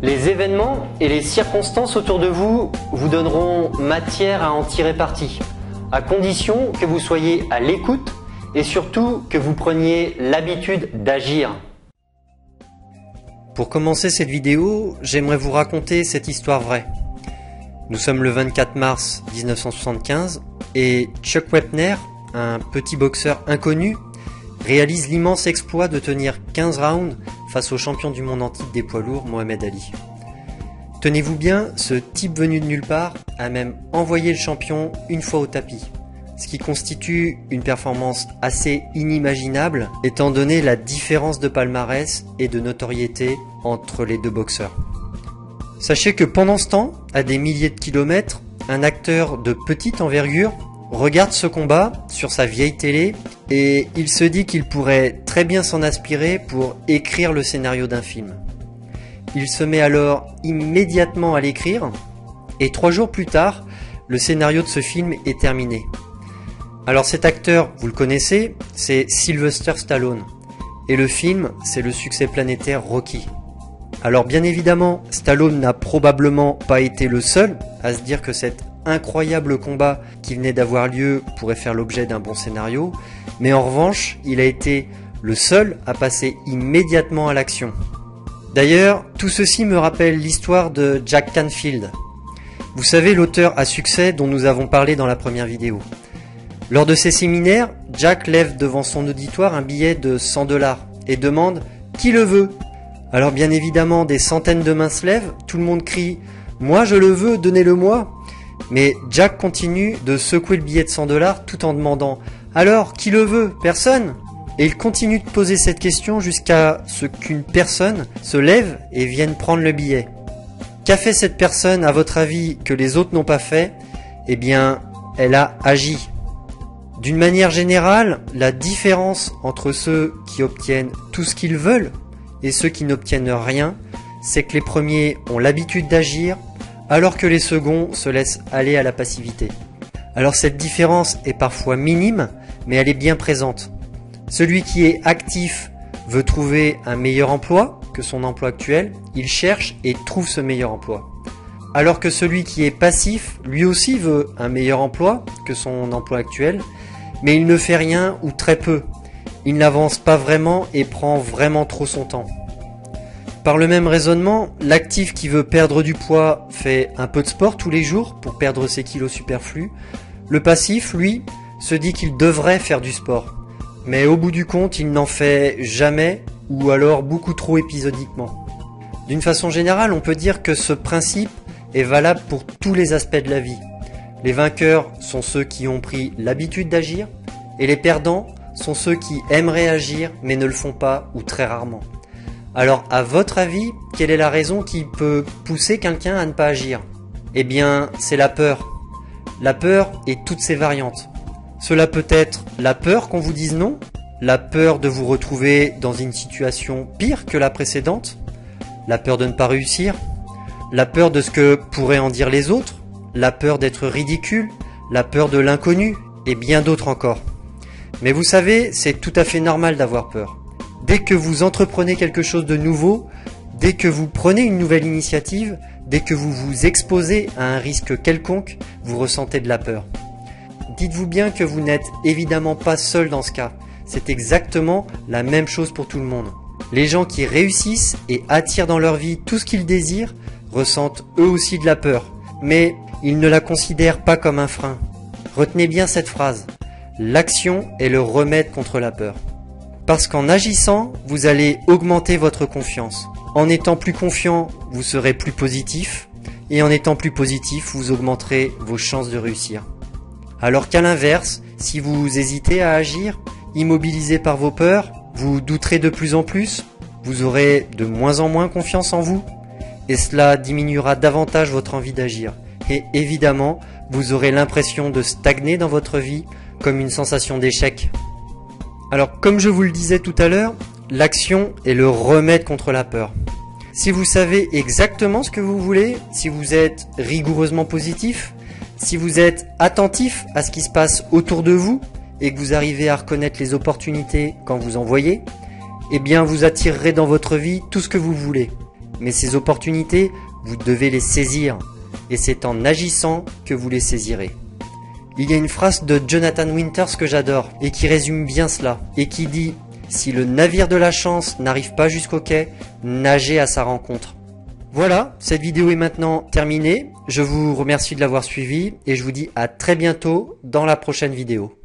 Les événements et les circonstances autour de vous vous donneront matière à en tirer parti, à condition que vous soyez à l'écoute et surtout que vous preniez l'habitude d'agir. Pour commencer cette vidéo, j'aimerais vous raconter cette histoire vraie. Nous sommes le 24 mars 1975 et Chuck Wepner, un petit boxeur inconnu, réalise l'immense exploit de tenir 15 rounds face au champion du monde en titre des poids lourds, Mohamed Ali. Tenez-vous bien, ce type venu de nulle part a même envoyé le champion une fois au tapis, ce qui constitue une performance assez inimaginable étant donné la différence de palmarès et de notoriété entre les deux boxeurs. Sachez que pendant ce temps, à des milliers de kilomètres, un acteur de petite envergure regarde ce combat sur sa vieille télé et il se dit qu'il pourrait très bien s'en inspirer pour écrire le scénario d'un film. Il se met alors immédiatement à l'écrire et 3 jours plus tard, le scénario de ce film est terminé. Alors cet acteur, vous le connaissez, c'est Sylvester Stallone et le film, c'est le succès planétaire Rocky. Alors bien évidemment, Stallone n'a probablement pas été le seul à se dire que cet incroyable combat qui venait d'avoir lieu pourrait faire l'objet d'un bon scénario, mais en revanche, il a été le seul à passer immédiatement à l'action. D'ailleurs, tout ceci me rappelle l'histoire de Jack Canfield. Vous savez, l'auteur à succès dont nous avons parlé dans la première vidéo. Lors de ses séminaires, Jack lève devant son auditoire un billet de 100 $ et demande « Qui le veut ?» Alors bien évidemment, des centaines de mains se lèvent, tout le monde crie « Moi je le veux, donnez-le-moi » Mais Jack continue de secouer le billet de 100 $ tout en demandant « Alors, qui le veut? Personne ?» Et il continue de poser cette question jusqu'à ce qu'une personne se lève et vienne prendre le billet. Qu'a fait cette personne, à votre avis, que les autres n'ont pas fait? Eh bien, elle a agi. D'une manière générale, la différence entre ceux qui obtiennent tout ce qu'ils veulent et ceux qui n'obtiennent rien, c'est que les premiers ont l'habitude d'agir, alors que les seconds se laissent aller à la passivité. Alors cette différence est parfois minime, mais elle est bien présente. Celui qui est actif veut trouver un meilleur emploi que son emploi actuel, il cherche et trouve ce meilleur emploi. Alors que celui qui est passif, lui aussi veut un meilleur emploi que son emploi actuel, mais il ne fait rien ou très peu. Il n'avance pas vraiment et prend vraiment trop son temps. Par le même raisonnement, l'actif qui veut perdre du poids fait un peu de sport tous les jours pour perdre ses kilos superflus. Le passif, lui, se dit qu'il devrait faire du sport. Mais au bout du compte, il n'en fait jamais ou alors beaucoup trop épisodiquement. D'une façon générale, on peut dire que ce principe est valable pour tous les aspects de la vie. Les vainqueurs sont ceux qui ont pris l'habitude d'agir et les perdants sont ceux qui aimeraient agir mais ne le font pas ou très rarement. Alors, à votre avis, quelle est la raison qui peut pousser quelqu'un à ne pas agir? Eh bien, c'est la peur. La peur et toutes ses variantes. Cela peut être la peur qu'on vous dise non, la peur de vous retrouver dans une situation pire que la précédente, la peur de ne pas réussir, la peur de ce que pourraient en dire les autres, la peur d'être ridicule, la peur de l'inconnu et bien d'autres encore. Mais vous savez, c'est tout à fait normal d'avoir peur. Dès que vous entreprenez quelque chose de nouveau, dès que vous prenez une nouvelle initiative, dès que vous vous exposez à un risque quelconque, vous ressentez de la peur. Dites-vous bien que vous n'êtes évidemment pas seul dans ce cas. C'est exactement la même chose pour tout le monde. Les gens qui réussissent et attirent dans leur vie tout ce qu'ils désirent ressentent eux aussi de la peur. Mais ils ne la considèrent pas comme un frein. Retenez bien cette phrase. L'action est le remède contre la peur. Parce qu'en agissant, vous allez augmenter votre confiance. En étant plus confiant, vous serez plus positif. Et en étant plus positif, vous augmenterez vos chances de réussir. Alors qu'à l'inverse, si vous hésitez à agir, immobilisé par vos peurs, vous douterez de plus en plus, vous aurez de moins en moins confiance en vous. Et cela diminuera davantage votre envie d'agir. Et évidemment, vous aurez l'impression de stagner dans votre vie comme une sensation d'échec. Alors, comme je vous le disais tout à l'heure, l'action est le remède contre la peur. Si vous savez exactement ce que vous voulez, si vous êtes rigoureusement positif, si vous êtes attentif à ce qui se passe autour de vous et que vous arrivez à reconnaître les opportunités quand vous en voyez, eh bien vous attirerez dans votre vie tout ce que vous voulez. Mais ces opportunités, vous devez les saisir. Et c'est en agissant que vous les saisirez. Il y a une phrase de Jonathan Winters que j'adore et qui résume bien cela. Et qui dit « Si le navire de la chance n'arrive pas jusqu'au quai, nagez à sa rencontre ». Voilà, cette vidéo est maintenant terminée. Je vous remercie de l'avoir suivi et je vous dis à très bientôt dans la prochaine vidéo.